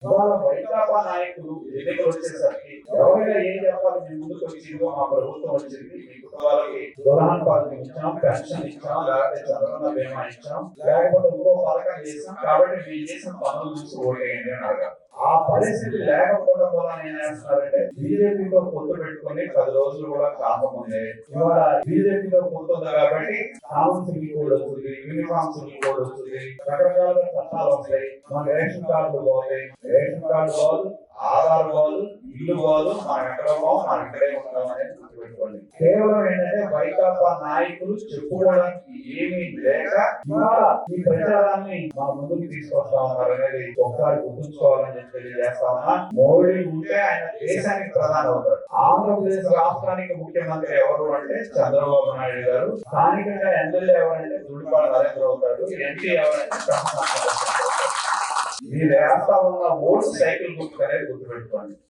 ఇవాళ వైకాపా నాయకులు ఎన్నికలు వచ్చేసరికి ఎవరైనా ఏం చెప్పాలి, మీ ముందుకు వచ్చిందో మా ప్రభుత్వం వచ్చింది, మీ కుటుంబాలకి దులాన్ పాలన ఇచ్చాం, పెన్షన్ ఇచ్చాం, లేకపోతే చంద్రన్న బీమా ఇచ్చాం, లేకపోతే ఇంకో పథకం చేసాం, కాబట్టి మీరు చేసిన పనులు చూసి ఓటేయండి అని అడగాలి. ఆ పరిస్థితి లేకపోవడం వల్ల ఏం చేస్తున్నారంటే బీజేపీతో పొత్తు పెట్టుకుని 10 రోజులు కూడా కాకముందే ఇవాళ బీజేపీతో పొత్తు ఉంది కాబట్టి కౌన్సిలింగ్ కోడ్ వస్తుంది, యూనిఫామ్ సివిల్ కోడ్ వస్తుంది, రకరకాల చట్టాలు వస్తాయి. మన రేషన్ కార్డులు పోతాయి, రేషన్ కార్డు పోదు, ఆధార్ పోదు, ఇల్లు పోదు, మనం ఎక్కడ పోం, మనం ఇక్కడే ఉంటాం అనేది గుర్తుపెట్టుకోండి. కేవలం ఏంటంటే వైకాపా నాయకులు చెప్పుకోవడానికి ఏమీ లేక ఇవాళ ఈ ప్రచారాన్ని మా ముందుకు తీసుకొస్తా ఉన్నారు అనేది ఒకసారి గుర్తుంచుకోవాలని చెప్పి తెలియజేస్తా ఉన్నా. మోడీ ఉంటే ఆయన దేశానికి ప్రధాని అవుతాడు. ఆంధ్రప్రదేశ్ రాష్ట్రానికి ముఖ్యమంత్రి ఎవరు అంటే చంద్రబాబు నాయుడు గారు. స్థానికంగా ఎమ్మెల్యే ఎవరంటే దుడిపాడ నరేంద్ర అవుతాడు. ఎంపీ ఎవరంటే బ్రహ్మాండ. మీరు వేస్తా ఉన్న ఓటు సైకిల్ గుర్తు అనేది గుర్తుపెట్టుకోండి.